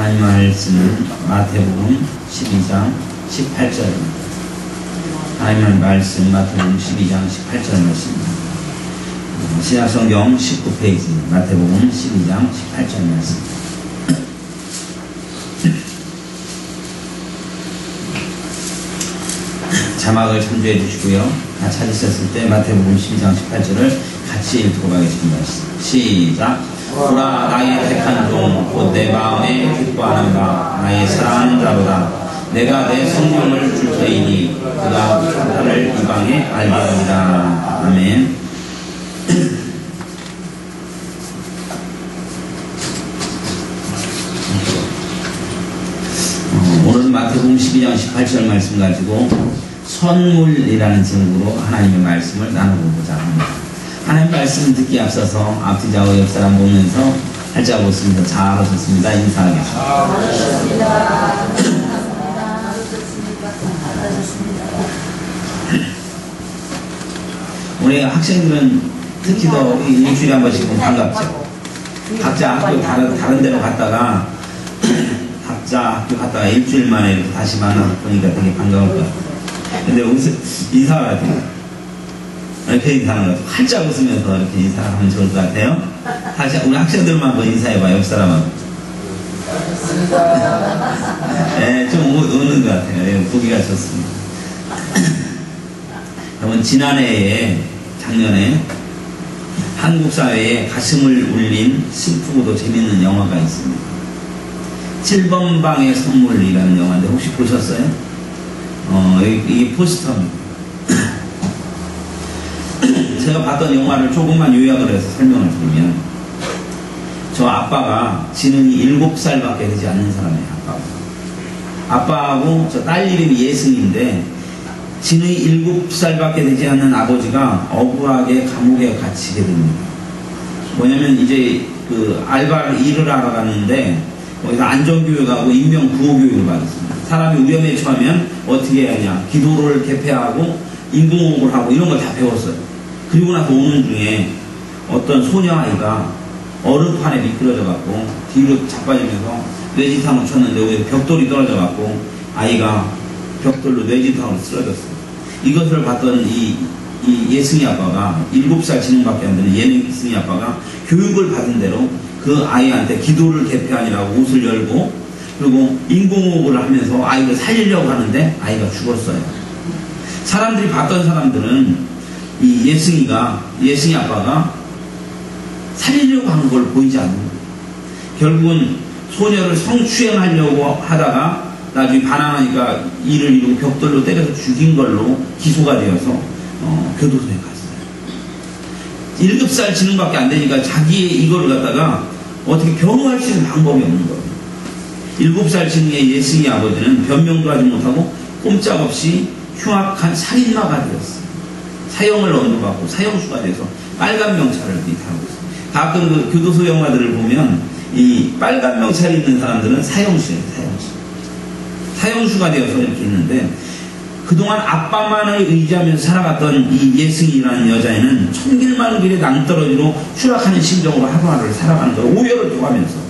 하나님 말씀은 마태복음 12장 18절입니다. 하나님의 말씀 마태복음 12장 18절 말씀입니다. 신약성경 19페이지 마태복음 12장 18절 말씀. 자막을 참조해 주시고요. 다 찾으셨을 때 마태복음 12장 18절을 같이 읽고 가겠습니다. 시작. 보라, 나의 택한 종 곧 내 마음에 기뻐하는 바 나의 사랑하는 자로다. 내가 내 성령을 줄 터이니 그가 나를 이방에 알게 하리라. 아멘. 오늘은 마태복음 12장 18절 말씀 가지고 선물이라는 제목으로 하나님의 말씀을 나눠보고자 합니다. 하나님 말씀 듣기 앞서서 앞뒤 좌우 옆 사람 보면서 살짝 웃으면서 잘 오셨습니다. 인사하겠습니다. 우리 학생들은 특히 더 일주일에 한 번씩 보면 반갑죠. 각자 학교 다른 데로 갔다가 일주일 만에 이렇게 다시 만나보니까 되게 반가울 것 같아요. 근데 인사가 돼요. 이렇게 인사하는 것 같아요. 활짝 웃으면서 이렇게 인사하면 좋을 것 같아요. 다시 우리 학생들만 한번 인사해봐요. 옆 사람하고. 네, 좀 우는 것 같아요. 네, 보기가 좋습니다. 여러분, 작년에 한국 사회에 가슴을 울린 슬프고도 재밌는 영화가 있습니다. 7번 방의 선물이라는 영화인데 혹시 보셨어요? 이게 포스터입니다. 제가 봤던 영화를 조금만 요약을 해서 설명을 드리면, 저 아빠가 지능이 7살밖에 되지 않는 사람이에요. 아빠하고 저 딸 이름이 예승인데 지능이 7살밖에 되지 않는 아버지가 억울하게 감옥에 갇히게 됩니다. 뭐냐면 이제 그 일을 하러 갔는데 거기서 안전교육하고 인명구호교육을 받았습니다. 사람이 위험에 처하면 어떻게 해야 하냐, 기도를 개폐하고 인공호흡을 하고 이런 걸 다 배웠어요. 그리고 나서 오는 중에 어떤 소녀아이가 얼음판에 미끄러져 갖고 뒤로 자빠지면서 뇌진탕을 쳤는데 오히려 벽돌이 떨어져 갖고 아이가 벽돌로 뇌진탕으로 쓰러졌어요. 이것을 봤던 이 예승이 아빠가 7살 지능밖에 안 되는 예승이 아빠가 교육을 받은 대로 그 아이한테 기도를 개폐하니라고 옷을 열고 그리고 인공호흡을 하면서 아이를 살리려고 하는데 아이가 죽었어요. 사람들이 봤던 사람들은 이 예승이 아빠가 살리려고 하는 걸 보이지 않는 거예요. 결국은 소녀를 성추행하려고 하다가 나중에 반항하니까 이를 이루고 벽돌로 때려서 죽인 걸로 기소가 되어서 교도소에 갔어요. 7살 지능밖에 안 되니까 자기의 이거를 갖다가 어떻게 변호할 수 있는 방법이 없는 거예요. 7살 지능의 예승이 아버지는 변명도 하지 못하고 꼼짝없이 흉악한 살인마가 되었어요. 사형을 언도받고 사형수가 돼서 빨간 명찰을 이렇게 하고 있어요. 가끔 그 교도소 영화들을 보면 이 빨간 명찰이 있는 사람들은 사형수예요. 사형수가 되어서 이렇게 있는데, 그동안 아빠만을 의지하면서 살아갔던 이 예승이라는 여자애는 천길만은 길에 낭떠러지로 추락하는 심정으로 하루하루를 살아가는 거예요. 오열을 토하면서.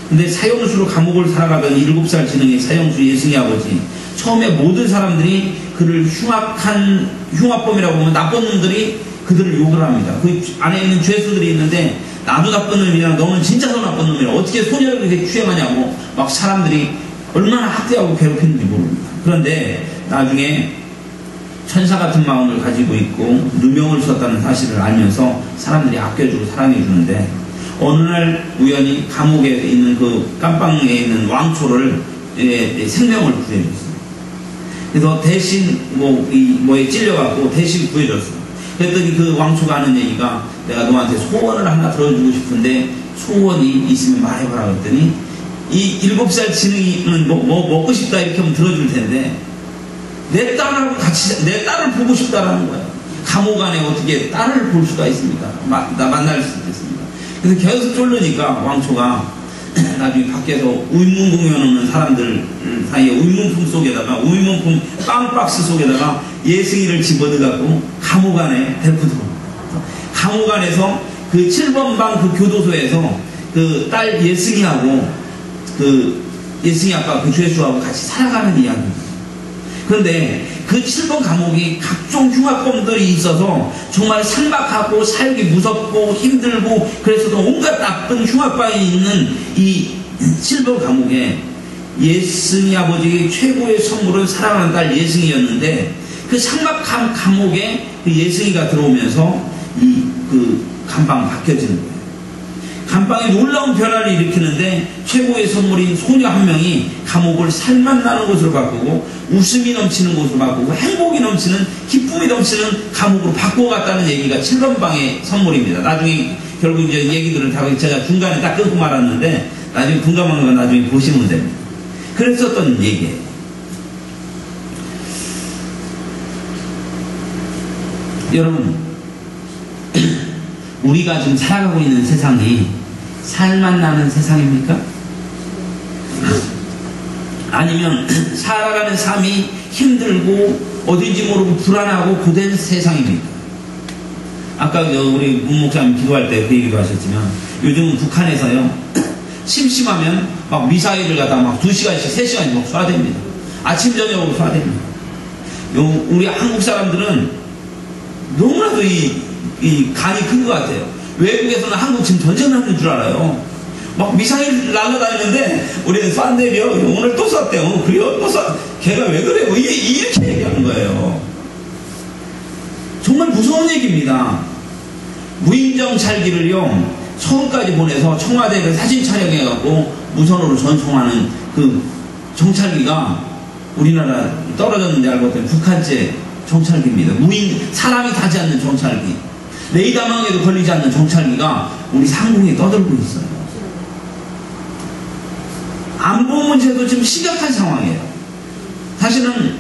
근데 사형수로 감옥을 살아가던 7살 지능의 사형수 예승이 아버지, 처음에 모든 사람들이 그를 흉악범이라고 보면 나쁜 놈들이 그들을 욕을 합니다. 그 안에 있는 죄수들이 있는데, 나도 나쁜 놈이냐, 너는 진짜 더 나쁜 놈이야, 어떻게 소녀를 그렇게 추행하냐고 막 사람들이 얼마나 학대하고 괴롭히는지 모릅니다. 그런데 나중에 천사 같은 마음을 가지고 있고 누명을 썼다는 사실을 알면서 사람들이 아껴주고 사랑해주는데, 어느 날 우연히 감옥에 있는 그 깜방에 있는 왕초를 생명을 구해줬어요. 그래서 대신 뭐에 찔려갖고 대신 구해줬어요. 그랬더니 그 왕초가 하는 얘기가, 내가 너한테 소원을 하나 들어주고 싶은데 소원이 있으면 말해봐라 그랬더니, 이 7살 지능이는 뭐 먹고 싶다 이렇게 하면 들어줄 텐데 내 딸하고 같이 내 딸을 보고 싶다라는 거야. 감옥 안에 어떻게 딸을 볼 수가 있습니까? 나 만날 수 있겠습니까? 그래서 계속 쫄르니까 왕초가 나중에 밖에서 우문 공연하는 사람들 사이에 우문품 속에다가 우문품 빵박스 속에다가 예승이를 집어넣어갖고 감옥 안에 데리고 들어옵니다. 감옥 안에서 그 7번 방 그 교도소에서 그 딸 예승이하고 그 예승이 아빠 그 죄수하고 같이 살아가는 이야기입니다. 그런데 그 7번 감옥이 각종 흉악범들이 있어서 정말 삭막하고 살기 무섭고 힘들고 그래서도 온갖 나쁜 흉악범이 있는 이 7번 감옥에 예승이 아버지의 최고의 선물은 사랑하는 딸 예승이었는데 그 삭막한 감옥에 그 예승이가 들어오면서 그 감방 바뀌어지는 거예요. 감방이 놀라운 변화를 일으키는데 최고의 선물인 소녀 한 명이 감옥을 살맛 나는 곳으로 바꾸고 웃음이 넘치는 곳으로 바꾸고 행복이 넘치는 기쁨이 넘치는 감옥으로 바꿔갔다는 얘기가 7번 방의 선물입니다. 나중에 결국 이제 얘기들을 다 제가 중간에 딱 끊고 말았는데 나중에 궁금한 건 나중에 보시면 됩니다. 그랬었던 얘기예요. 여러분, 우리가 지금 살아가고 있는 세상이 살맛 나는 세상입니까? 아니면 살아가는 삶이 힘들고 어딘지 모르고 불안하고 고된 세상입니까? 아까 우리 문 목사님 기도할 때 그 얘기도 하셨지만 요즘 북한에서요 심심하면 막 미사일을 갖다 막 2시간씩 3시간씩 막 쏴댑니다. 아침 저녁으로 쏴댑니다. 우리 한국 사람들은 너무나도 이 간이 큰 것 같아요. 외국에서는 한국 지금 전쟁하는 줄 알아요. 막 미사일 날아다니는데 우리는 쐈네요. 오늘 또 쐈대요. 그래요? 또 쐈. 걔가 왜 그래요? 이렇게 얘기하는 거예요. 정말 무서운 얘기입니다. 무인정찰기를요 서울까지 보내서 청와대를 사진 촬영해갖고 무선으로 전송하는 그 정찰기가 우리나라 떨어졌는데 알고 봤더니 북한제 정찰기입니다. 사람이 타지 않는 정찰기. 레이더망에도 걸리지 않는 정찰기가 우리 상공에 떠들고 있어요. 안보 문제도 지금 심각한 상황이에요. 사실은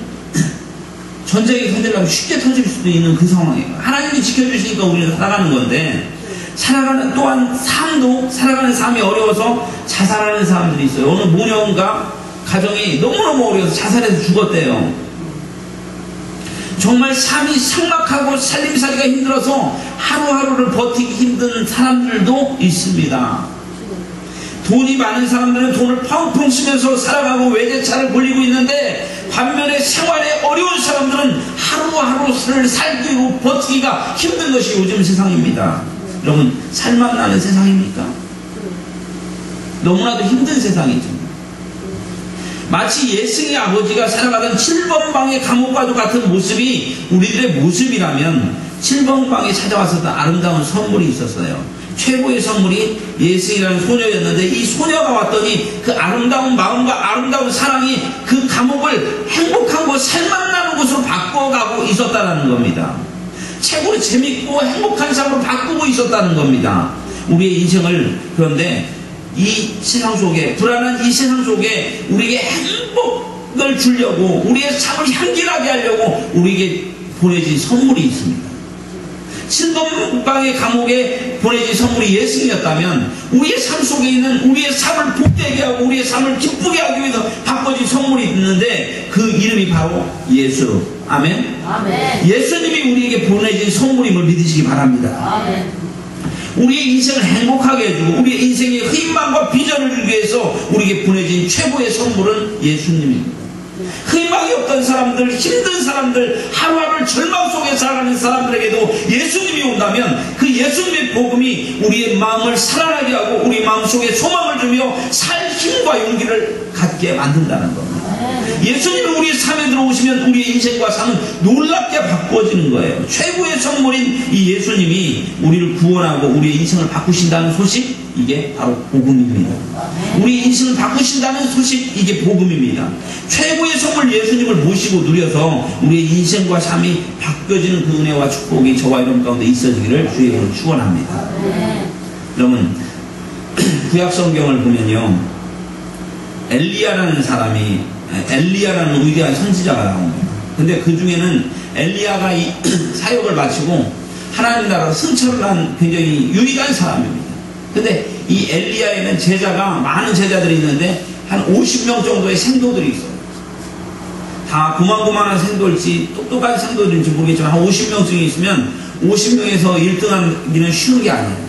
전쟁이 터지려면 쉽게 터질 수도 있는 그 상황이에요. 하나님이 지켜주시니까 우리는 살아가는 건데 살아가는 또한 삶도 살아가는 삶이 어려워서 자살하는 사람들이 있어요. 어느 모녀가 가정이 너무너무 어려워서 자살해서 죽었대요. 정말 삶이 삭막하고 살림살이가 힘들어서 하루하루를 버티기 힘든 사람들도 있습니다. 돈이 많은 사람들은 돈을 펑펑 쓰면서 살아가고 외제차를 굴리고 있는데 반면에 생활에 어려운 사람들은 하루하루를 살기고 버티기가 힘든 것이 요즘 세상입니다. 여러분, 살맛 나는 세상입니까? 너무나도 힘든 세상이죠. 마치 예승이 아버지가 살아가던 7번 방의 감옥과도 같은 모습이 우리들의 모습이라면 7번 방에 찾아왔었던 아름다운 선물이 있었어요. 최고의 선물이 예승이라는 소녀였는데 이 소녀가 왔더니 그 아름다운 마음과 아름다운 사랑이 그 감옥을 행복하고 살맛나는 곳으로 바꿔가고 있었다는 겁니다. 최고로 재밌고 행복한 삶으로 바꾸고 있었다는 겁니다. 우리의 인생을. 그런데 이 세상 속에, 불안한 이 세상 속에 우리에게 행복을 주려고, 우리의 삶을 향기나게 하려고 우리에게 보내진 선물이 있습니다. 7번 방의 감옥에 보내진 선물이 예수님이었다면 우리의 삶 속에 있는 우리의 삶을 복되게 하고 우리의 삶을 기쁘게 하기 위해서 바꿔진 선물이 있는데 그 이름이 바로 예수. 아멘. 아멘. 예수님이 우리에게 보내진 선물임을 믿으시기 바랍니다. 아멘. 우리의 인생을 행복하게 해주고 우리의 인생의 희망과 비전을 주기 위해서 우리에게 보내진 최고의 선물은 예수님입니다. 희망이 없던 사람들, 힘든 사람들, 하루하루 절망 속에 살아가는 사람들에게도 예수님이 온다면 그 예수님의 복음이 우리의 마음을 살아나게 하고 우리 마음속에 소망을 주며 살 힘과 용기를 갖게 만든다는 겁니다. 예수님이 우리의 삶에 들어오시면 우리의 인생과 삶은 놀랍게 바꿔지는 거예요. 최고의 선물인 이 예수님이 우리를 구원하고 우리의 인생을 바꾸신다는 소식, 이게 바로 복음입니다. 우리 인생을 바꾸신다는 소식, 이게 복음입니다. 최고의 선물 예수님을 모시고 누려서 우리의 인생과 삶이 바뀌어지는 그 은혜와 축복이 저와 여러분 가운데 있어지기를 주의 이름으로 축원합니다. 여러분, 구약 성경을 보면요, 엘리야라는 위대한 선지자가 나옵니다. 근데 그 중에는 엘리야가 이 사역을 마치고 하나님 나라로 승천을 한 굉장히 유일한 사람입니다. 근데 이 엘리야에는 많은 제자들이 있는데 한 50명 정도의 생도들이 있어요. 다 고만고만한 생도일지 똑똑한 생도들인지 모르겠지만 한 50명쯤 있으면 50명에서 1등하기는 쉬운 게 아니에요.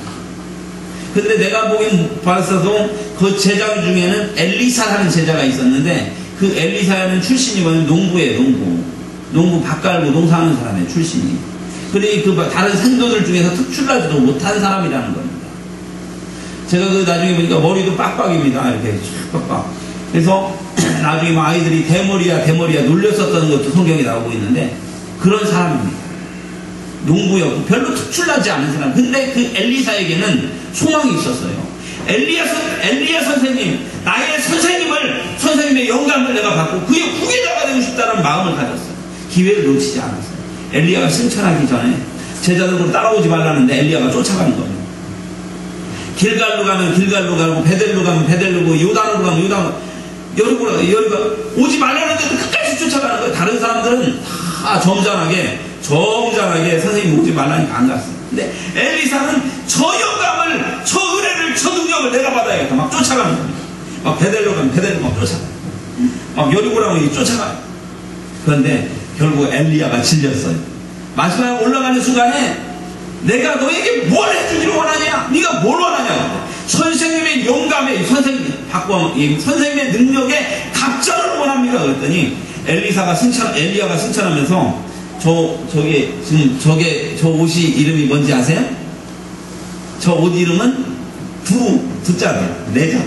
근데 내가 보기엔 봤어도 그 제자 중에는 엘리사라는 제자가 있었는데 그 엘리사는 출신이 뭐냐면 농부예요. 농부 밭 갈고 농사하는 사람의 출신이. 그러니 그 다른 생도들 중에서 특출나지도 못한 사람이라는 겁니다. 제가 그 나중에 보니까 머리도 빡빡입니다. 이렇게 빡빡. 그래서 나중에 뭐 아이들이 대머리야 놀렸었던 것도 성경에 나오고 있는데 그런 사람입니다. 농부였고 별로 특출나지 않은 사람. 근데 그 엘리사에게는 소망이 있었어요. 엘리야 선생님, 나의 선생님의 영감을 내가 받고 그의 후계자가 되고 싶다는 마음을 가졌어요. 기회를 놓치지 않았어요. 엘리야가 승천하기 전에 제자들로 따라오지 말라는데 엘리야가 쫓아가는 겁니다. 길갈로 가면 길갈로 가고 베델로 가면 베델로 가고 요단으로 가면 요단 여리고 오지 말라는데도 끝까지 쫓아가는 거예요. 다른 사람들은 다 점잖하게 선생님 오지 말라니까 안 갔어요. 근데 엘리사는 저 영감을, 저 은혜를, 저 능력을 내가 받아야겠다. 막 쫓아가는 겁니다. 막 베델로 가면 베델로 막 쫓아가요. 막 여리고라고 쫓아가요. 그런데 결국 엘리야가 질렸어요. 마지막에 올라가는 순간에 내가 너에게 뭘 해주기를 원하냐? 네가 뭘 원하냐? 선생님의 영감에 선생님의 능력에 갑절을 원합니다. 그랬더니 엘리야가 승천하면서 저 옷이 이름이 뭔지 아세요? 저 옷 이름은 두자예요. 네자.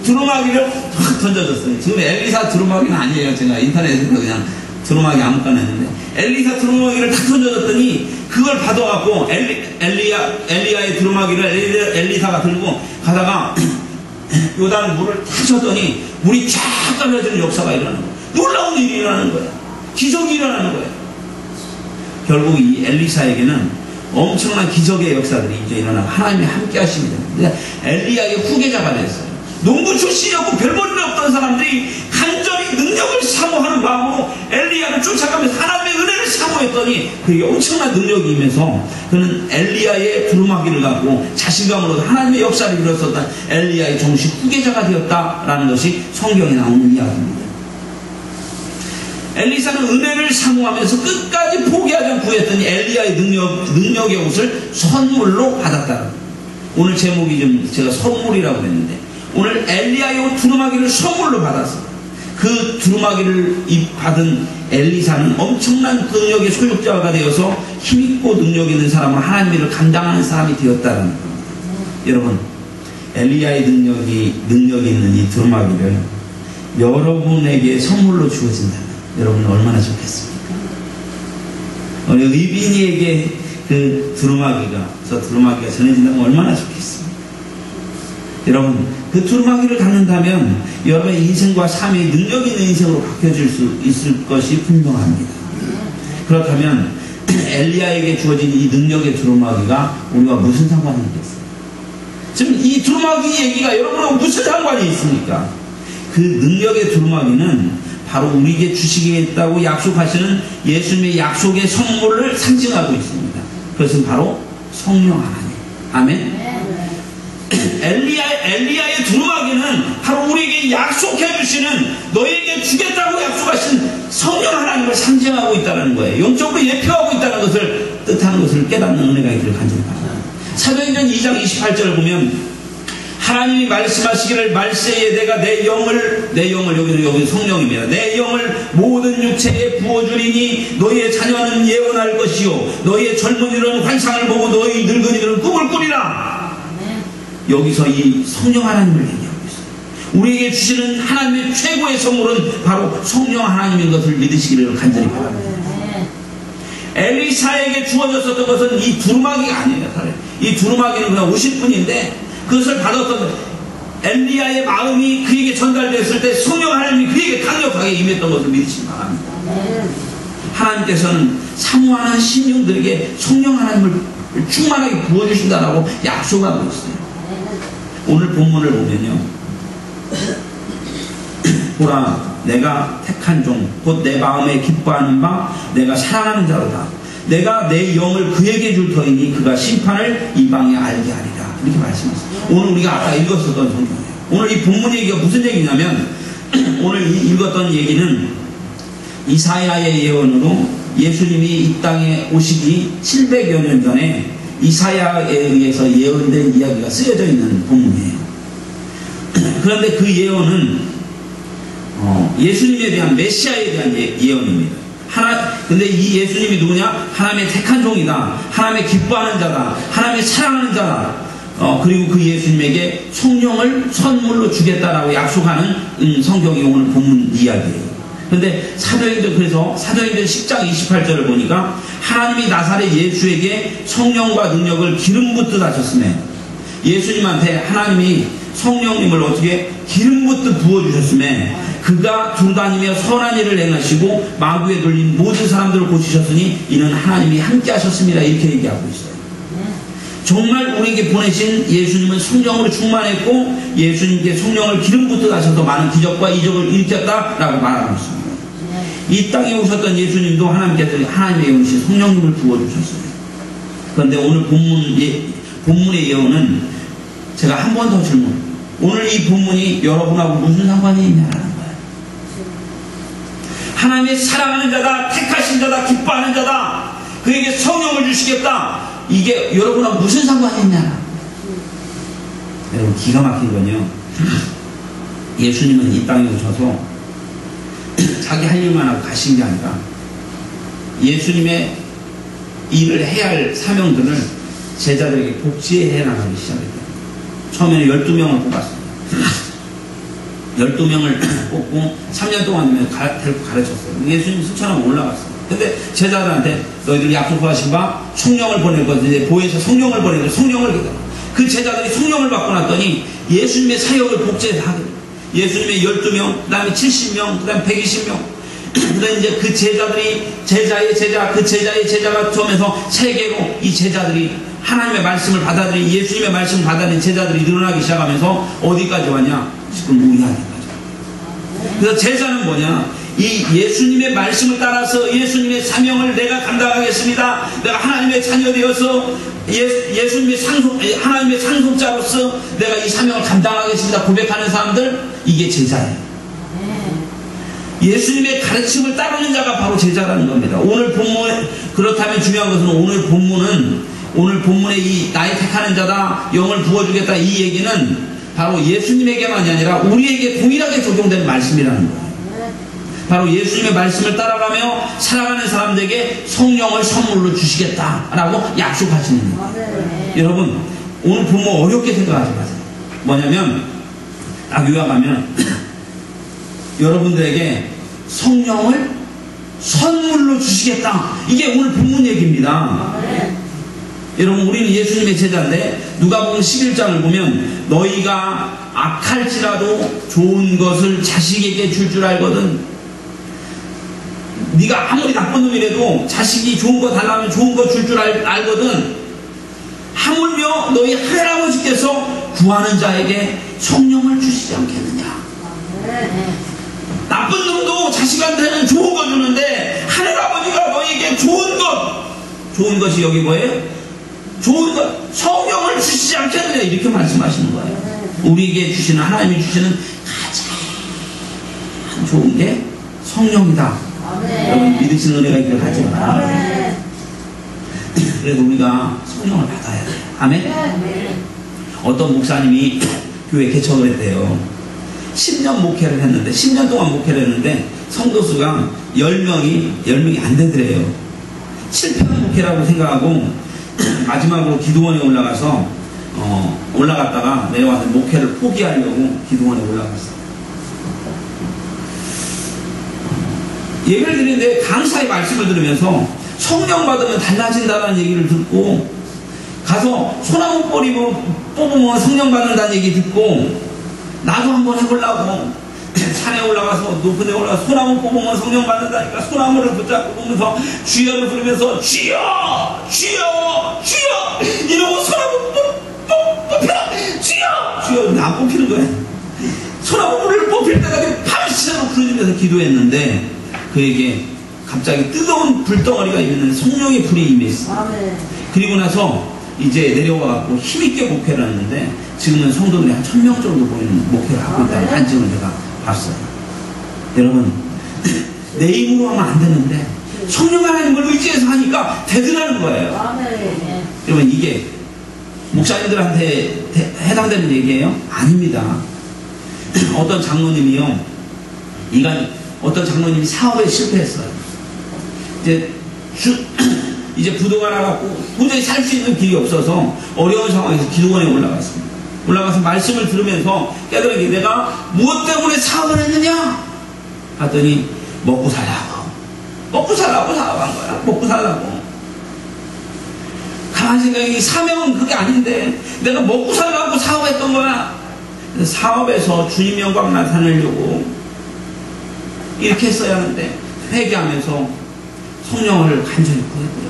두루마기를 확 던져줬어요. 지금 엘리사 두루마기는 아니에요. 제가 인터넷에서 그냥 두루마기 아무거나 했는데 엘리사 두루마기를 탁 던져줬더니 그걸 받아갖고 엘리야의 두루마기를 엘리사가 들고 가다가 요단 물을 탁 쳤더니 물이 쫙 떨어지는 역사가 일어나는 거예요. 놀라운 일이 일어나는 거예요. 기적이 일어나는 거예요. 결국 이 엘리사에게는 엄청난 기적의 역사들이 이제 일어나고 하나님이 함께 하십니다. 엘리야의 후계자가 됐어요. 농부 출신이었고 별볼일 없던 사람들이 간절히 능력을 사모하는 마음으로 엘리야를 쫓아가면서 하나님의 은혜를 사모했더니 그게 엄청난 능력이 임해서 그는 엘리야의 두루마기를 갖고 자신감으로 하나님의 역사를 이뤘었던 엘리야의 정식 후계자가 되었다라는 것이 성경에 나오는 이야기입니다. 엘리사는 은혜를 사모하면서 끝까지 포기하지 않고 구했더니 엘리야의 능력의 옷을 선물로 받았다. 오늘 제목이 좀 제가 선물이라고 했는데 오늘 엘리야의 옷 두루마기를 선물로 받았어요. 그 두루마기를 받은 엘리사는 엄청난 능력의 소유자가 되어서 힘있고 능력 있는 사람으로 하나님의 일을 감당하는 사람이 되었다는 겁니다. 여러분, 엘리야의 능력이 있는 이 두루마기를 여러분에게 선물로 주어진다면 여러분은 얼마나 좋겠습니까? 우리 의빈이에게 그 두루마기가 전해진다면 얼마나 좋겠습니까? 여러분, 그 두루마기를 갖는다면 여러분의 인생과 삶이 능력 있는 인생으로 바뀌어질 수 있을 것이 분명합니다. 그렇다면 엘리야에게 주어진 이 능력의 두루마기가 우리와 무슨 상관이 있겠어요? 지금 이 두루마기 얘기가 여러분하고 무슨 상관이 있습니까? 그 능력의 두루마기는 바로 우리에게 주시겠다고 약속하시는 예수님의 약속의 선물을 상징하고 있습니다. 그것은 바로 성령 하나님. 아멘. 엘리야의 두루마기는 바로 우리에게 약속해 주시는 너에게 주겠다고 약속하신 성령 하나님을 상징하고 있다는 거예요. 영적으로 예표하고 있다는 것을 뜻하는 것을 깨닫는 은혜가 있기를 간절히 바랍니다. 사도행전 2장 28절을 보면 하나님이 말씀하시기를 말세에 내가 내 영을 여기 성령입니다. 내 영을 모든 육체에 부어주리니 너희의 자녀는 예언할 것이요 너희의 젊은이들은 환상을 보고 너희 늙은이들은 꿈을 꾸리라. 여기서 이 성령 하나님을 얘기하고 있어요. 우리에게 주시는 하나님의 최고의 선물은 바로 성령 하나님인 것을 믿으시기를 간절히 바랍니다. 엘리사에게 주어졌었던 것은 이 두루마기가 아니에요. 이 두루마기는 그냥 오실 뿐인데 그것을 받았던 엘리야의 마음이 그에게 전달됐을 때 성령 하나님이 그에게 강력하게 임했던 것을 믿으시기 바랍니다. 하나님께서는 사모하는 신령들에게 성령 하나님을 충만하게 부어주신다라고 약속하고 있어요. 오늘 본문을 보면요, 보라 내가 택한 종 곧 내 마음에 기뻐하는 바 내가 사랑하는 자로다. 내가 내 영을 그에게 줄 터이니 그가 심판을 이방에 알게 하리라. 이렇게 말씀하셨어요. 오늘 우리가 아까 읽었었던 성경이에요. 오늘 이 본문 얘기가 무슨 얘기냐면 오늘 읽었던 얘기는 이사야의 예언으로 예수님이 이 땅에 오시기 700여 년 전에 이사야에 의해서 예언된 이야기가 쓰여져 있는 본문이에요. 그런데 그 예언은 예수님에 대한 메시아에 대한 예언입니다. 근데 이 예수님이 누구냐? 하나님의 택한 종이다. 하나님의 기뻐하는 자다. 하나님의 사랑하는 자다. 그리고 그 예수님에게 성령을 선물로 주겠다라고 약속하는 성경이 오늘 본문 이야기예요. 그런데 그래서 사도행전 10장 28절을 보니까 하나님이 나사렛 예수에게 성령과 능력을 기름 붓듯 하셨으며, 예수님한테 하나님이 성령님을 어떻게 기름 붓듯 부어주셨으며, 그가 두루다니며 선한 일을 행하시고 마구에 돌린 모든 사람들을 고치셨으니 이는 하나님이 함께 하셨습니다. 이렇게 얘기하고 있어요. 정말 우리에게 보내신 예수님은 성령으로 충만했고 예수님께 성령을 기름 붓듯 하셔서 많은 기적과 이적을 일으켰다라고 말하고 있습니다. 이 땅에 오셨던 예수님도 하나님께서 하나님의 영이신 성령님을 부어주셨어요. 그런데 오늘 본문의 예언은 제가 한 번 더 오늘 이 본문이 여러분하고 무슨 상관이 있냐라는 거예요. 하나님의 사랑하는 자다, 택하신 자다, 기뻐하는 자다, 그에게 성령을 주시겠다. 이게 여러분하고 무슨 상관이 있냐? 여러분, 기가 막힌 건요, 예수님은 이 땅에 오셔서 자기 할 일만 하고 가신 게 아니라 예수님의 일을 해야 할 사명들을 제자들에게 복지해 나가기 시작했어요. 처음에는 12명을 뽑았어요. 12명을 뽑고 3년 동안 데리고 가르쳤어요. 예수님 수천하면 올라갔어요. 근데 제자들한테 너희들 약속하신 바 성령을 보낼 건데 보혜사 성령을 보내고 성령을 기다려. 그 제자들이 성령을 받고 났더니 예수님의 사역을 복제하게. 예수님의 12명, 그 다음에 70명, 그 다음에 120명. 그 다음에 이제 그 제자들이 제자의 제자, 그 제자의 제자가 처음에서 세계로 이 제자들이 하나님의 말씀을 받아들인, 예수님의 말씀을 받아들인 제자들이 늘어나기 시작하면서 어디까지 왔냐? 지금 우리한테까지. 그래서 제자는 뭐냐? 이 예수님의 말씀을 따라서 예수님의 사명을 내가 감당하겠습니다. 내가 하나님의 자녀 되어서 하나님의 상속자로서 내가 이 사명을 감당하겠습니다. 고백하는 사람들, 이게 제자예요. 예수님의 가르침을 따르는 자가 바로 제자라는 겁니다. 오늘 본문, 그렇다면 중요한 것은 오늘 본문의 이 나의 택하는 자다, 영을 부어주겠다, 이 얘기는 바로 예수님에게만이 아니라 우리에게 동일하게 적용되는 말씀이라는 거예요. 바로 예수님의 말씀을 따라가며 살아가는 사람들에게 성령을 선물로 주시겠다라고 약속하시는 거예요. 여러분, 오늘 본문 어렵게 생각하지 마세요. 뭐냐면, 딱 요약하면 여러분들에게 성령을 선물로 주시겠다. 이게 오늘 본문 얘기입니다. 여러분, 우리는 예수님의 제자인데 누가복음 11장을 보면 너희가 악할지라도 좋은 것을 자식에게 줄 알거든. 네가 아무리 나쁜 놈이라도 자식이 좋은 거 달라면 좋은 거 줄 알거든. 하물며 너희 하늘아버지께서 구하는 자에게 성령을 주시지 않겠느냐. 나쁜 놈도 자식한테는 좋은 거 주는데 하늘아버지가 너희에게 좋은 것이 여기 뭐예요? 좋은 것, 성령을 주시지 않겠느냐, 이렇게 말씀하시는 거예요. 우리에게 주시는, 하나님이 주시는 가장 좋은 게 성령이다. 여러분, 믿으시는 은혜가 있기를 하지만 그래도 우리가 성령을 받아야 돼요. 아멘? 어떤 목사님이 교회 개척을 했대요. 10년 목회를 했는데, 10년 동안 목회를 했는데 성도수가 10명이 안 되더래요. 실패한 목회라고 생각하고 마지막으로 기도원에 올라갔다가 내려와서 목회를 포기하려고 기도원에 올라갔어요. 예배를 드리는데 강사의 말씀을 들으면서 성령 받으면 달라진다는 얘기를 듣고, 가서 소나무 뿌리 뽑으면 성령 받는다는 얘기 듣고 나도 한번 해보려고 산에 올라가서, 높은 데 올라가서 소나무 뽑으면 성령 받는다니까 소나무를 붙잡고 보면서 주여를 부르면서 주여 주여 주여 이러고 소나무 뽑히라, 주여 안 뽑히는 거야. 소나무를 뽑힐 때까지 밤새도록 부르짖으면서 기도했는데 그에게 갑자기 뜨거운 불덩어리가 있는 성령의 불이 임했어. 그리고 나서 이제 내려와갖고 힘있게 목회를 하는데 지금은 성도들이 한 1000명 정도 보이는 목회를 하고 있다는 간증을 제가 봤어요. 여러분, 내 힘으로 하면 안 되는데 성령 하나님을 의지해서 하니까 되더라는 거예요. 여러분, 이게 목사님들한테 해당되는 얘기예요? 아닙니다. 어떤 장로님이요, 어떤 장로님이 사업에 실패했어요. 이제 부도가 나갖고 도저히 살 수 있는 길이 없어서 어려운 상황에서 기도원에 올라갔습니다. 올라가서 말씀을 들으면서 깨달은 게, 내가 무엇 때문에 사업을 했느냐? 하더니 먹고 살라고 사업한 거야. 먹고 살라고. 가만히 생각해, 사명은 그게 아닌데 내가 먹고 살라고 사업했던 거야. 사업에서 주님 영광 나타내려고 이렇게 했어야 하는데, 회개하면서 성령을 간절히 구했고요.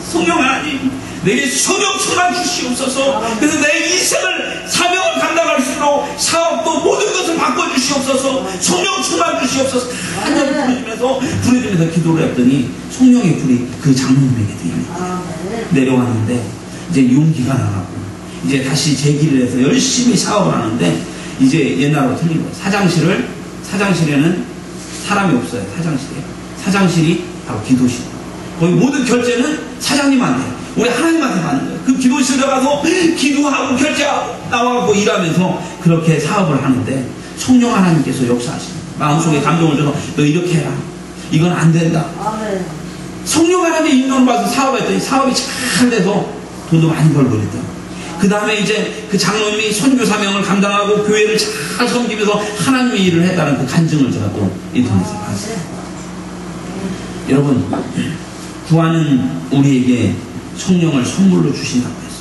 성령 하나님, 내게 성령 충만 주시옵소서. 그래서 내 인생을, 사명을 감당할 수 있도록 사업도 모든 것을 바꿔주시옵소서. 성령 충만 주시옵소서. 간절히 부르짖으면서 기도를 했더니 성령의 불이 그 장로님에게 내려왔는데, 이제 용기가 나가고 이제 다시 재기를 해서 열심히 사업을 하는데, 이제 옛날로 틀린 거예요. 사장실에는 사람이 없어요. 사장실이 바로 기도실. 거기 모든 결제는 사장님한테, 우리 하나님한테 받는 거예요. 그 기도실에 가서 기도하고 결제하고 나와서 일하면서 그렇게 사업을 하는데, 성령 하나님께서 역사하십니다. 마음속에 감동을 줘서 너 이렇게 해라, 이건 안 된다. 성령 하나님의 인도를 받아서 사업했더니 사업이 잘 돼서 돈도 많이 벌고 그랬더라고요. 그 다음에 이제 그 장로님이 선교 사명을 감당하고 교회를 잘 섬기면서 하나님의 일을 했다는 그 간증을 제가 또 인터넷에 봤어요. 여러분, 구하는 우리에게 성령을 선물로 주신다고 했어요.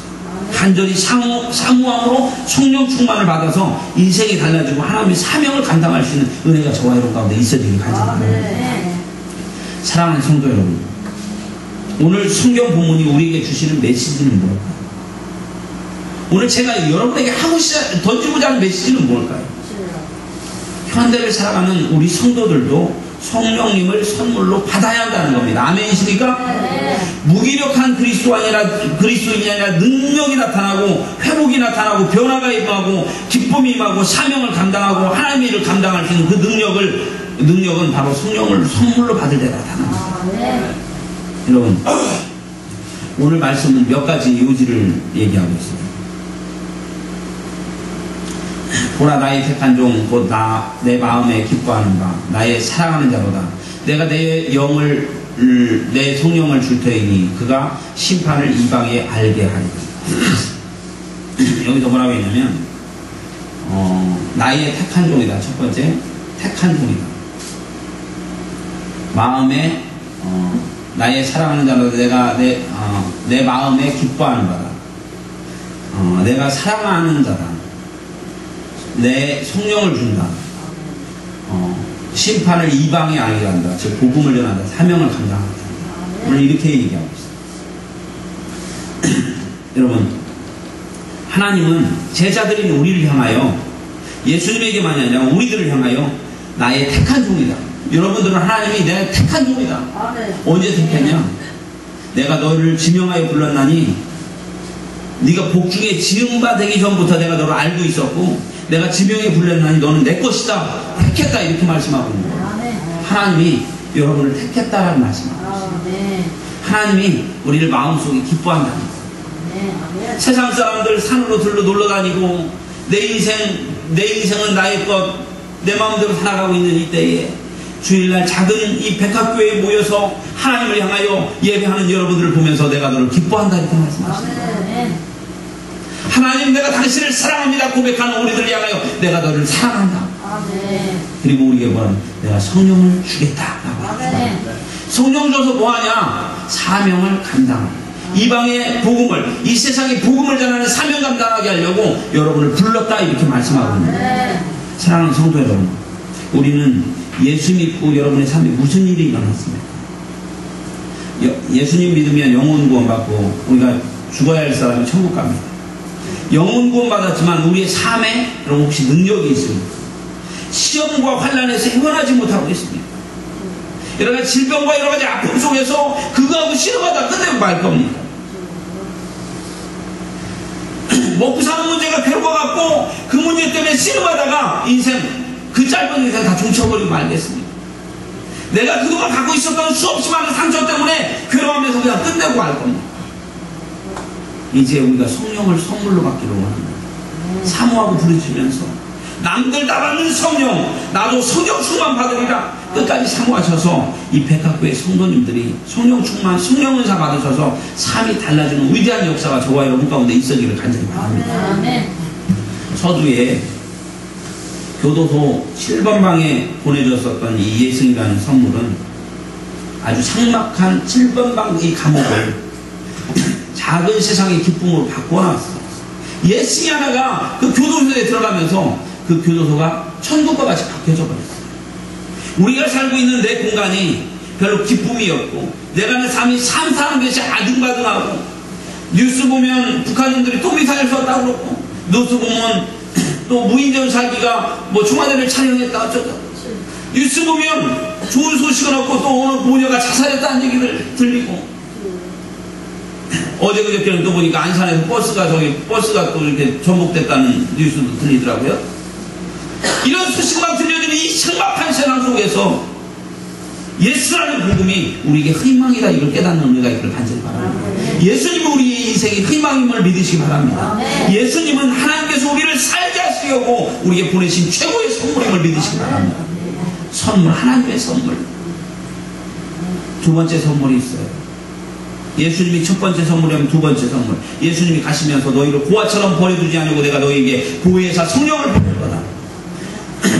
간절히 사모함으로 성령 충만을 받아서 인생이 달라지고 하나님의 사명을 감당할 수 있는 은혜가 저와 여러분 가운데 있어지길 간절합니다. 사랑하는 성도 여러분, 오늘 성경 본문이 우리에게 주시는 메시지는 뭘까요? 오늘 제가 여러분에게 던지고자 하는 메시지는 뭘까요? 현대를 살아가는 우리 성도들도 성령님을 선물로 받아야 한다는 겁니다. 아멘이십니까? 무기력한 그리스도인이 아니라 능력이 나타나고, 회복이 나타나고, 변화가 임하고, 기쁨이 임하고, 사명을 감당하고, 하나님의 일을 감당할 수 있는 그 능력은 바로 성령을 선물로 받을 때 나타납니다. 여러분, 오늘 말씀은 몇 가지 요지를 얘기하고 있습니다. 보라, 나의 택한 종 곧 내 마음에 기뻐하는 바 나의 사랑하는 자로다. 내가 내 성령을 줄 터이니 그가 심판을 이방에 알게 하리라. 여기서 뭐라고 했냐면, 나의 택한 종이다. 첫 번째, 택한 종이다. 마음에 나의 사랑하는 자로다. 내가 내 마음에 기뻐하는 바다. 내가 사랑하는 자다. 내 성령을 준다. 심판을 이방에 알게 한다. 즉 복음을 전한다. 사명을 감당한다. 오늘 이렇게 얘기하고 있습니다. 여러분, 하나님은 제자들인 우리를 향하여, 예수님에게만이 아니라 우리들을 향하여 나의 택한 종이다. 여러분들은 하나님이 내 택한 종이다. 언제 택했냐? 내가 너를 지명하여 불렀나니 네가 복중에 지음바 되기 전부터 내가 너를 알고 있었고, 내가 지명에 불렀나니 너는 내 것이다. 택했다. 이렇게 말씀하고 있는 거예요. 하나님이 여러분을 택했다라는 말씀하고 있습니다. 하나님이 우리를 마음속에 기뻐한다는 거예요. 세상 사람들 산으로 들러 놀러 다니고, 내 인생은 나의 것, 내 마음대로 살아가고 있는 이때에 주일날 작은 이 백합교회에 모여서 하나님을 향하여 예배하는 여러분들을 보면서 내가 너를 기뻐한다. 이렇게 말씀하십니다. 하나님, 내가 당신을 사랑합니다 고백하는 우리들을 향하여 내가 너를 사랑한다. 그리고 우리에게 뭐라면 내가 성령을 주겠다 라고 합니다. 성령 줘서 뭐하냐? 사명을 감당하고, 이방의 복음을, 이 세상의 복음을 전하는 사명 감당하게 하려고 여러분을 불렀다. 이렇게 말씀하고 있는 거예요. 사랑하는 성도 여러분, 우리는 예수 믿고 여러분의 삶에 무슨 일이 일어났습니까? 예수님 믿으면 영혼 구원 받고 우리가 죽어야 할 사람이 천국 갑니다. 영혼 구원 받았지만 우리의 삶에 여러분 혹시 능력이 있습니까? 시험과 환난에서 해결하지 못하고 있습니까? 여러 가지 질병과 여러 가지 아픔 속에서 그거하고 싫어하다 끝내고 말 겁니까? 먹고 사는 문제가 괴로워갖고 그 문제 때문에 씨름하다가 인생, 그 짧은 인생 다 종쳐버리고 말겠습니까? 내가 그동안 갖고 있었던 수없이 많은 상처 때문에 괴로워하면서 그냥 끝내고 할 겁니다. 이제 우리가 성령을 선물로 받기로 원합니다. 사모하고 부르짖으면서 남들 다 받는 성령, 나도 성령 충만 받으리라 끝까지 사모하셔서 이 백학교의 성도님들이 성령 충만, 성령 은사 받으셔서 삶이 달라지는 위대한 역사가 저와 여러분 가운데 있어지기를 간절히 바랍니다. 서두에 교도소 7번 방에 보내줬었던 이 예승이라는 선물은 아주 삭막한 7번 방 이 감옥을 작은 세상의 기쁨으로 바꿔놨어. 예승이 하나가 그 교도소에 들어가면서 그 교도소가 천국과 같이 바뀌어져 버렸어. 우리가 살고 있는 내 공간이 별로 기쁨이 없고 내가 내 삶이 사는 것이 아등바등하고 뉴스 보면 북한인들이 또 미사일 쐈다고 그러고 뉴스 보면 또 무인전 살기가 뭐 청와대를 촬영했다 어쩌다 뉴스 보면 좋은 소식은 없고 또 오늘 모녀가 자살했다는 얘기를 들리고 어제 그저께는 또 보니까 안산에서 버스가 또 이렇게 전복됐다는 뉴스도 들리더라고요. 이런 소식만 들려주는 이 삭막한 세상 속에서 예수라는 복음이 우리에게 희망이다 이걸 깨닫는 은혜가 있기를 간절히 바랍니다. 예수님은 우리의 인생의 희망임을 믿으시기 바랍니다. 예수님은 하나님께서 우리를 살게 하시려고 우리에게 보내신 최고의 선물임을 믿으시기 바랍니다. 선물, 하나님의 선물. 두 번째 선물이 있어요. 예수님이 첫 번째 선물이면 두 번째 선물. 예수님이 가시면서 너희를 고아처럼 버려두지 않고 내가 너희에게 보혜사 성령을 보낼 거다.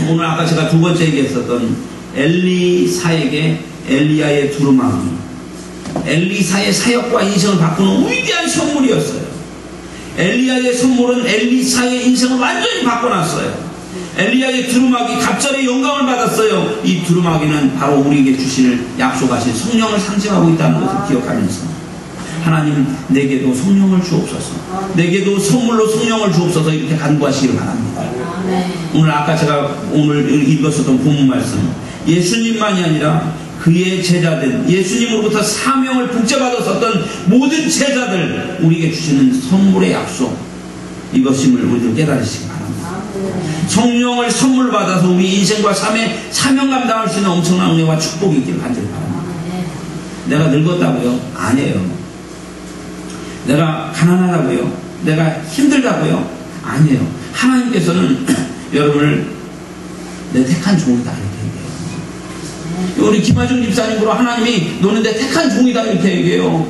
오늘 아까 제가 두 번째 얘기했었던 엘리사에게 엘리야의 두루마기, 엘리사의 사역과 인생을 바꾸는 위대한 선물이었어요. 엘리야의 선물은 엘리사의 인생을 완전히 바꿔놨어요. 엘리야의 두루마기 갑절의 영감을 받았어요. 이 두루마기는 바로 우리에게 주실 약속하신 성령을 상징하고 있다는 것을 기억하면서 하나님 내게도 성령을 주옵소서, 내게도 선물로 성령을 주옵소서 이렇게 간구하시기를 바랍니다. 오늘 아까 제가 오늘 읽었었던 본문 말씀, 예수님만이 아니라 그의 제자들, 예수님으로부터 사명을 북제받았었던 모든 제자들 우리에게 주시는 선물의 약속, 이것임을 우리들 깨달으시기 바랍니다. 성령을 선물 받아서 우리 인생과 삶에 사명 감당할 수 있는 엄청난 은혜와 축복이 있기를 간절히 바랍니다. 내가 늙었다고요? 아니에요. 내가 가난하다고요? 내가 힘들다고요? 아니에요. 하나님께서는 여러분을 내 택한 종이다 이렇게 얘기해요. 우리 김하중 집사님으로 하나님이 너는 내 택한 종이다 이렇게 얘기해요.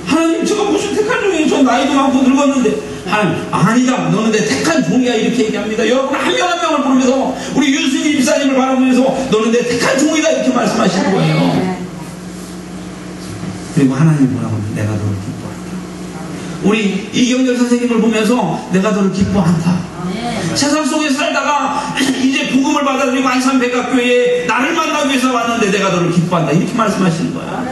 하나님 제가 무슨 택한 종이에요? 저 나이도 많고 늙었는데 하나님 아니다 너는 내 택한 종이야 이렇게 얘기합니다. 여러분 한 명 한 명을 부르면서 우리 윤수기 집사님을 바라보면서 너는 내 택한 종이다 이렇게 말씀하시는 거예요. 그리고 하나님 뭐라고 하면 내가 너를 기뻐한다. 우리 이경렬 선생님을 보면서 내가 너를 기뻐한다. 세상 속에 살다가 이제 복음을 받아들이고 안산백학교에 나를 만나기 위해서 왔는데 내가 너를 기뻐한다 이렇게 말씀하시는 거야.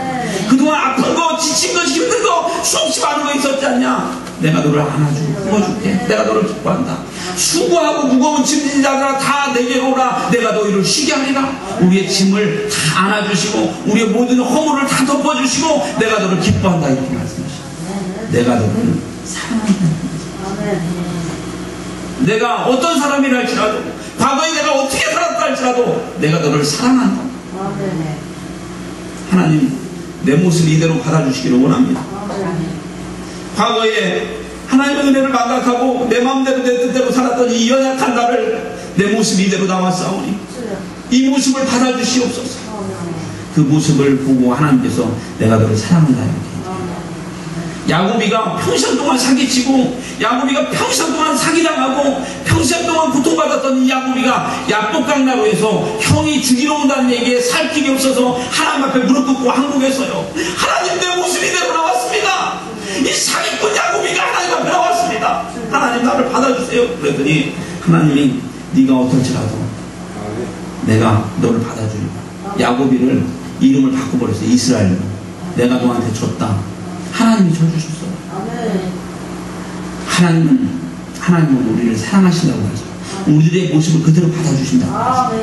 그동안 아픈 거 지친 거 힘든 거 수없이 많은 거 있었지 않냐. 내가 너를 안아주고 품어줄게. 내가 너를 기뻐한다. 수고하고 무거운 짐진 자들아 다 내게로 오라. 내가 너희를 쉬게 하리라. 우리의 짐을 다 안아주시고 우리의 모든 허물을 다 덮어주시고 내가 너를 기뻐한다 이렇게 말씀하시고 내가 너를 사랑한다. 내가 어떤 사람이라 할지라도 과거에 내가 어떻게 살았다 할지라도 내가 너를 사랑한다. 하나님 내 모습 이대로 받아주시기를 원합니다. 과거에 하나님의 은혜를 망각하고 내 마음대로 내 뜻대로 살았던 이 연약한 나를 내 모습 이대로 나왔사오니 이 모습을 받아주시옵소서. 그 모습을 보고 하나님께서 내가 너를 사랑한다 이렇게. 야곱이가 평생 동안 사기치고 야곱이가 평생 동안 사기당하고 평생 동안 고통받았던 이 야곱이가 야복강나루에서 형이 죽이러 온다는 얘기에 살 길이 없어서 하나님 앞에 무릎 꿇고 한국에서요 하나님 내 모습 이대로 나왔습니다. 이 사기꾼 야곱이가 하나님 앞에 나왔습니다. 하나님 나를 받아주세요. 그랬더니 하나님이 네가 어떨지라도 내가 너를 받아주리라. 야곱이를 이름을 바꿔버렸어요. 이스라엘로. 내가 너한테 줬다. 하나님이 줘주셨어요. 하나님은 우리를 사랑하신다고 하죠. 우리들의 모습을 그대로 받아주신다고 하죠.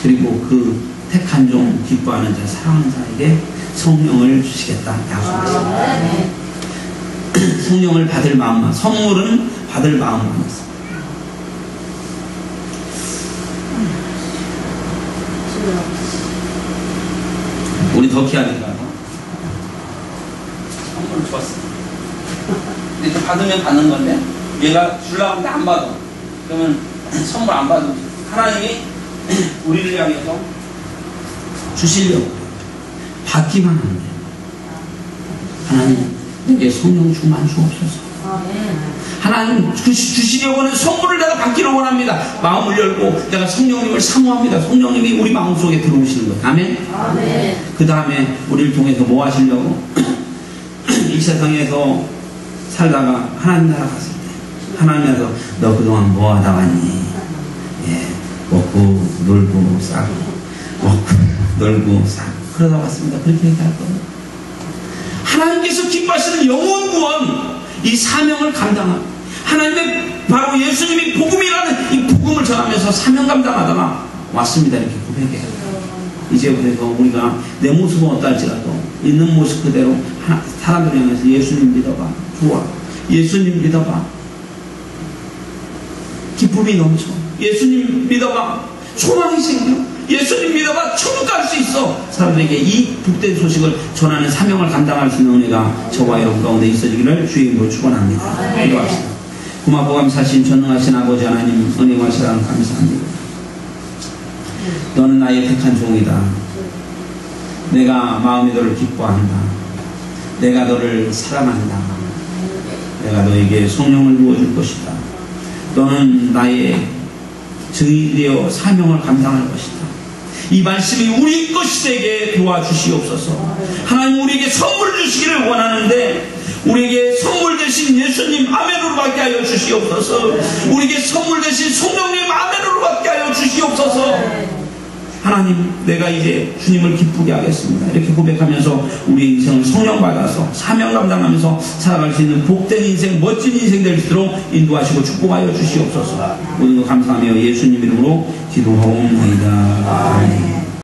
그리고 그 택한 종 기뻐하는 자 사랑하는 자에게 성령을 주시겠다 약속하십니다. 성령을 받을 마음만, 선물은 받을 마음만 있습니다. 더 기다리더라고. 선물을 줬어. 근데 받으면 받는 건데, 얘가 주려고 하는데 안 받아. 그러면 선물 안 받으면 하나님이 우리를 향해서 주시려고 받기만 하면 돼요. 하나님, 내게 성령 충만 주옵소서. 하나님 주시려고 하는 선물을 내가 받기를 원합니다. 마음을 열고 내가 성령님을 사모합니다. 성령님이 우리 마음속에 들어오시는 거예요. 아멘? 그 다음에 우리를 통해서 뭐 하시려고? 이 세상에서 살다가 하나님 나라 갔을 때 하나님 나라에서 너 그동안 뭐 하다 왔니? 예, 먹고 놀고 싸고 먹고 놀고 싸고 그러다 왔습니다. 그렇게 얘기할 거예요. 하나님께서 기뻐하시는 영혼 구원, 이 사명을 감당하고 하나님의 바로 예수님이 복음이라는 이 복음을 전하면서 사명 감당하다가 왔습니다. 이렇게 고백해요. 이제부터 우리가 내 모습은 어떨지라도 있는 모습 그대로 사람들 향해서 예수님 믿어봐. 좋아. 예수님 믿어봐. 기쁨이 넘쳐. 예수님 믿어봐. 소망이 생겨. 예수님 믿어봐. 천국 갈 수 있어. 사람들에게 이 복된 소식을 전하는 사명을 감당할 수 있는 은혜가 저와 여러분 가운데 있어지기를 주의 이름으로 축원합니다. 기도합시다. 고맙고 감사하신 전능하신 아버지 하나님, 은혜와 사랑 감사합니다. 너는 나의 택한 종이다. 내가 마음이 너를 기뻐한다. 내가 너를 사랑한다. 내가 너에게 성령을 부어줄 것이다. 너는 나의 증인되어 사명을 감당할 것이다. 이 말씀이 우리 것이 되게 도와주시옵소서. 하나님 우리에게 선물 주시기를 원하는데 우리에게 선물 되신 예수님 아멘으로 받게 하여 주시옵소서. 우리에게 선물 되신 성령님 아멘으로 받게 하여 주시옵소서. 하나님, 내가 이제 주님을 기쁘게 하겠습니다. 이렇게 고백하면서 우리의 인생을 성령 받아서 사명 감당하면서 살아갈 수 있는 복된 인생, 멋진 인생 될 수 있도록 인도하시고 축복하여 주시옵소서. 모든 것 감사하며 예수님 이름으로 기도하옵나이다.